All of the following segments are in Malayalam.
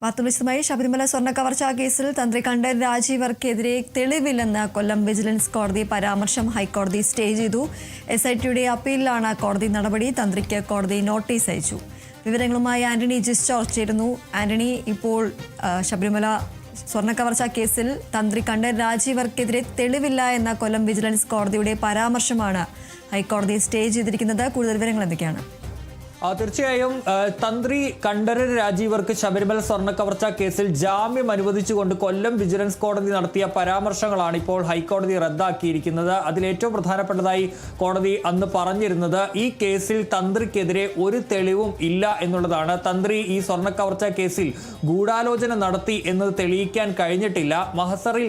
വാർത്തവിശദമായി ശബരിമല സ്വർണ്ണ കവർച്ചാ കേസിൽ തന്ത്രി കണ്ഠരർ രാജീവർക്കെതിരെ തെളിവില്ലെന്ന് കൊല്ലം വിജിലൻസ് കോടതി പരാമർശം ഹൈക്കോടതി സ്റ്റേ ചെയ്തു. SITയുടെ അപ്പീലിലാണ് കോടതി നടപടി. തന്ത്രിക്ക് കോടതി നോട്ടീസ് അയച്ചു. വിവരങ്ങളുമായി ആന്റണി ജിസ്റ്റോർ ചേരുന്നു. ആന്റണി, ഇപ്പോൾ ശബരിമല സ്വർണ്ണ കവർച്ചാ കേസിൽ തന്ത്രി കണ്ഠരർ രാജീവർക്കെതിരെ തെളിവില്ല എന്ന കൊല്ലം വിജിലൻസ് കോടതിയുടെ പരാമർശമാണ് ഹൈക്കോടതി സ്റ്റേ ചെയ്തിരിക്കുന്നത്. കൂടുതൽ വിവരങ്ങൾ എന്തൊക്കെയാണ്? തീർച്ചയായും തന്ത്രി കണ്ഠരർ രാജീവർക്ക് ശബരിമല സ്വർണ്ണ കവർച്ചാ കേസിൽ ജാമ്യം അനുവദിച്ചുകൊണ്ട് കൊല്ലം വിജിലൻസ് കോടതി നടത്തിയ പരാമർശങ്ങളാണ് ഇപ്പോൾ ഹൈക്കോടതി റദ്ദാക്കിയിരിക്കുന്നത്. അതിലേറ്റവും പ്രധാനപ്പെട്ടതായി കോടതി അന്ന് പറഞ്ഞിരുന്നത് ഈ കേസിൽ തന്ത്രിക്കെതിരെ ഒരു തെളിവും ഇല്ല എന്നുള്ളതാണ്. തന്ത്രി ഈ സ്വർണ്ണ കവർച്ചാ കേസിൽ ഗൂഢാലോചന നടത്തി എന്നത് തെളിയിക്കാൻ കഴിഞ്ഞിട്ടില്ല. മഹസറിൽ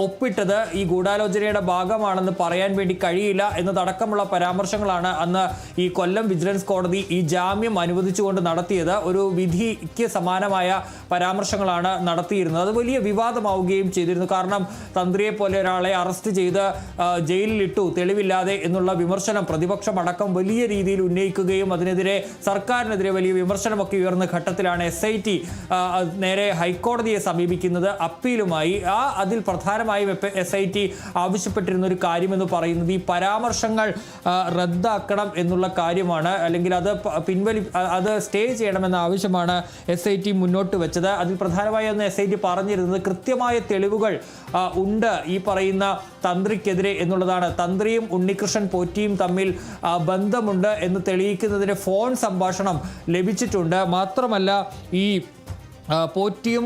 ഒപ്പിട്ടത് ഈ ഗൂഢാലോചനയുടെ ഭാഗമാണെന്ന് പറയാൻ വേണ്ടി കഴിയില്ല എന്നതടക്കമുള്ള പരാമർശങ്ങളാണ് അന്ന് ഈ കൊല്ലം വിജിലൻസ് കോടതി ഈ ജാമ്യം അനുവദിച്ചുകൊണ്ട് നടത്തിയത്. ഒരു വിധിക്ക് സമാനമായ പരാമർശങ്ങളാണ് നടത്തിയിരുന്നത്. അത് വലിയ വിവാദമാവുകയും ചെയ്തിരുന്നു. കാരണം തന്ത്രിയെ പോലെ ഒരാളെ അറസ്റ്റ് ചെയ്ത് ജയിലിലിട്ടു തെളിവില്ലാതെ എന്നുള്ള വിമർശനം പ്രതിപക്ഷം അടക്കം വലിയ രീതിയിൽ ഉന്നയിക്കുകയും അതിനെതിരെ സർക്കാരിനെതിരെ വലിയ വിമർശനമൊക്കെ ഉയർന്ന ഘട്ടത്തിലാണ് SIT നേരെ ഹൈക്കോടതിയെ സമീപിക്കുന്നത് അപ്പീലുമായി. അതിൽ പ്രധാനമായും SIT ആവശ്യപ്പെട്ടിരുന്ന ഒരു കാര്യമെന്ന് പറയുന്നത് ഈ പരാമർശങ്ങൾ റദ്ദാക്കണം എന്നുള്ള കാര്യമാണ്. അല്ലെങ്കിൽ അത് സ്റ്റേ ചെയ്യണമെന്ന ആവശ്യമാണ് SIT മുന്നോട്ട് വെച്ചത്. അതിൽ പ്രധാനമായും SIT പറഞ്ഞിരുന്നത് കൃത്യമായ തെളിവുകൾ ഉണ്ട് ഈ പറയുന്ന തന്ത്രിക്കെതിരെ എന്നുള്ളതാണ്. തന്ത്രിയും ഉണ്ണികൃഷ്ണൻ പോറ്റിയും തമ്മിൽ ബന്ധമുണ്ട് എന്ന് തെളിയിക്കുന്നതിന് ഫോൺ സംഭാഷണം ലഭിച്ചിട്ടുണ്ട്. മാത്രമല്ല ഈ പോറ്റിയും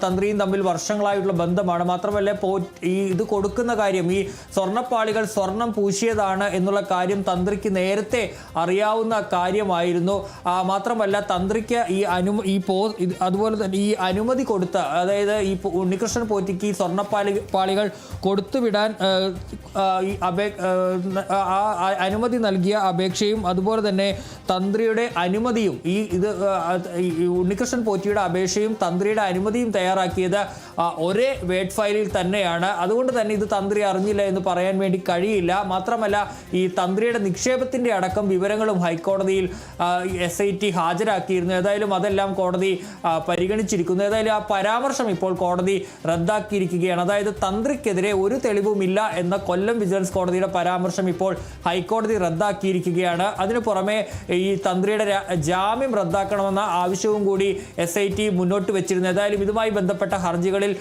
തന്ത്രിയും തമ്മിൽ വർഷങ്ങളായിട്ടുള്ള ബന്ധമാണ്. മാത്രമല്ല ഇത് കൊടുക്കുന്ന കാര്യം ഈ സ്വർണ്ണപ്പാളികൾ സ്വർണം പൂശിയതാണ് എന്നുള്ള കാര്യം തന്ത്രിക്ക് നേരത്തെ അറിയാവുന്ന കാര്യമായിരുന്നു. മാത്രമല്ല തന്ത്രിക്ക് അതുപോലെ തന്നെ ഈ അനുമതി കൊടുത്ത, അതായത് ഈ ഉണ്ണികൃഷ്ണൻ പോറ്റിക്ക് ഈ സ്വർണ്ണപ്പാളികൾ കൊടുത്തുവിടാൻ അനുമതി നൽകിയ അപേക്ഷയും അതുപോലെ തന്നെ തന്ത്രിയുടെ അനുമതിയും ഉണ്ണികൃഷ്ണൻ പോറ്റിയുടെ അപേക്ഷയും തന്ത്രിയുടെ അനുമതിയും തയ്യാറാക്കിയത് ഒരേ വേഡ് ഫയലിൽ തന്നെയാണ്. അതുകൊണ്ട് തന്നെ ഇത് തന്ത്രി അറിഞ്ഞില്ല എന്ന് പറയാൻ വേണ്ടി കഴിയില്ല. മാത്രമല്ല ഈ തന്ത്രിയുടെ നിക്ഷേപത്തിന്റെ അടക്കം വിവരങ്ങളും ഹൈക്കോടതിയിൽ SIT ഹാജരാക്കിയിരുന്നു. ഏതായാലും അതെല്ലാം കോടതി പരിഗണിച്ചിരിക്കുന്നു. ഏതായാലും ആ പരാമർശം ഇപ്പോൾ കോടതി റദ്ദാക്കിയിരിക്കുകയാണ്. അതായത് തന്ത്രിക്കെതിരെ ഒരു തെളിവുമില്ല എന്ന കൊല്ലം വിജിലൻസ് കോടതിയുടെ പരാമർശം ഇപ്പോൾ ഹൈക്കോടതി റദ്ദാക്കിയിരിക്കുകയാണ്. അതിനു പുറമെ ഈ തന്ത്രിയുടെ ജാമ്യം റദ്ദാക്കണമെന്ന ആവശ്യവും കൂടി SIT മുന്നോട്ട് വെച്ചിരുന്നു. ഏതായാലും ഇതുമായി ബന്ധപ്പെട്ട ഹർജികളിൽ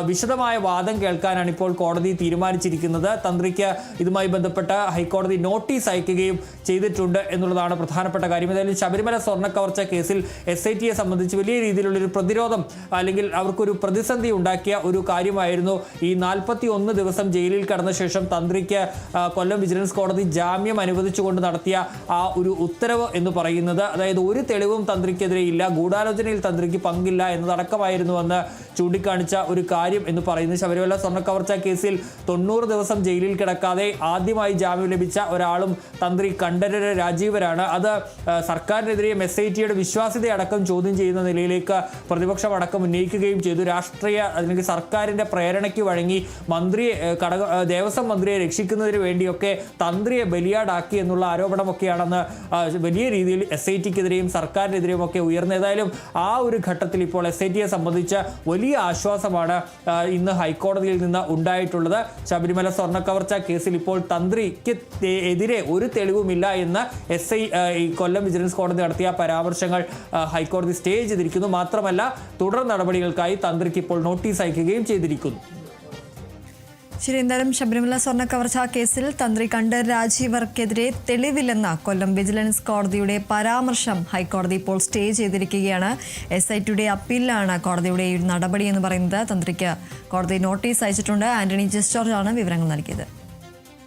വിശദമായ വാദം കേൾക്കാനാണ് ഇപ്പോൾ കോടതി തീരുമാനിച്ചിരിക്കുന്നത്. തന്ത്രിക്ക് ഇതുമായി ബന്ധപ്പെട്ട ഹൈക്കോടതി നോട്ടീസ് അയക്കുകയും ചെയ്തിട്ടുണ്ട് എന്നുള്ളതാണ് പ്രധാനപ്പെട്ട കാര്യം. ഏതായാലും ശബരിമല സ്വർണ്ണ കവർച്ച കേസിൽ SITയെ സംബന്ധിച്ച് വലിയ രീതിയിലുള്ളൊരു പ്രതിരോധം അല്ലെങ്കിൽ അവർക്കൊരു പ്രതിസന്ധി ഉണ്ടാക്കിയ ഒരു കാര്യമായിരുന്നു ഈ 41 ദിവസം ജയിലിൽ കടന്ന ശേഷം തന്ത്രിക്ക് കൊല്ലം വിജിലൻസ് കോടതി ജാമ്യം അനുവദിച്ചുകൊണ്ട് നടത്തിയ ആ ഒരു ഉത്തരവ് എന്ന് പറയുന്നത്. അതായത് ഒരു തെളിവും തന്ത്രിക്കെതിരെ ഇല്ല, ഗൂഢാലോചനയിൽ തന്ത്രിക്ക് പങ്കില്ല എന്നതടക്കമായിരുന്നുവെന്ന് ചൂണ്ടിക്കാണിച്ച ഒരു കാര്യം എന്ന് പറയുന്നത്. ശബരിമല സ്വർണ്ണ കവർച്ചാ കേസിൽ 90 ദിവസം ജയിലിൽ കിടക്കാതെ ആദ്യമായി ജാമ്യം ലഭിച്ച ഒരാളും തന്ത്രി കണ്ഠരർ രാജീവരാണ്. അത് സർക്കാരിനെതിരെയും SITയുടെ വിശ്വാസ്യതയടക്കം ചോദ്യം ചെയ്യുന്ന നിലയിലേക്ക് പ്രതിപക്ഷം അടക്കം ഉന്നയിക്കുകയും ചെയ്തു. രാഷ്ട്രീയ അല്ലെങ്കിൽ സർക്കാരിന്റെ പ്രേരണയ്ക്ക് വഴങ്ങി ദേവസ്വം മന്ത്രിയെ രക്ഷിക്കുന്നതിന് വേണ്ടിയൊക്കെ തന്ത്രിയെ ബലിയാടാക്കി എന്നുള്ള ആരോപണമൊക്കെയാണെന്ന് വലിയ രീതിയിൽ SITക്കെതിരെയും സർക്കാരിനെതിരെയും ഒക്കെ ഉയർന്നു. ഏതായാലും ആ ഒരു ഘട്ടത്തിൽ ഇപ്പോൾ SITയെ സംബന്ധിച്ച് വലിയ ആശ്വാസമാണ് ഇന്ന് ഹൈക്കോടതിയിൽ നിന്ന് ഉണ്ടായിട്ടുള്ളത്. ശബരിമല സ്വർണ്ണ കവർച്ചാ കേസിൽ ഇപ്പോൾ തന്ത്രിക്ക് എതിരെ ഒരു തെളിവുമില്ല എന്ന് കൊല്ലം വിജിലൻസ് കോടതി നടത്തിയ പരാമർശങ്ങൾ ഹൈക്കോടതി സ്റ്റേ ചെയ്തിരിക്കുന്നു. മാത്രമല്ല തുടർ നടപടികൾക്കായി തന്ത്രിക്ക് ഇപ്പോൾ നോട്ടീസ് അയക്കുകയും ചെയ്തിരിക്കുന്നു. ശരി, എന്തായാലും ശബരിമല സ്വർണ്ണ കവർച്ചാ കേസിൽ തന്ത്രി കണ്ഠരർ രാജീവർക്കെതിരെ തെളിവില്ലെന്ന കൊല്ലം വിജിലൻസ് കോടതിയുടെ പരാമർശം ഹൈക്കോടതി ഇപ്പോൾ സ്റ്റേ ചെയ്തിരിക്കുകയാണ്. SITയുടെ അപ്പീലിലാണ് കോടതിയുടെ ഈ നടപടി എന്ന് പറയുന്നത്. തന്ത്രിക്ക് കോടതി നോട്ടീസ് അയച്ചിട്ടുണ്ട്. ആന്റണി ജിസ്റ്റോർ ആണ് വിവരങ്ങൾ നൽകിയത്.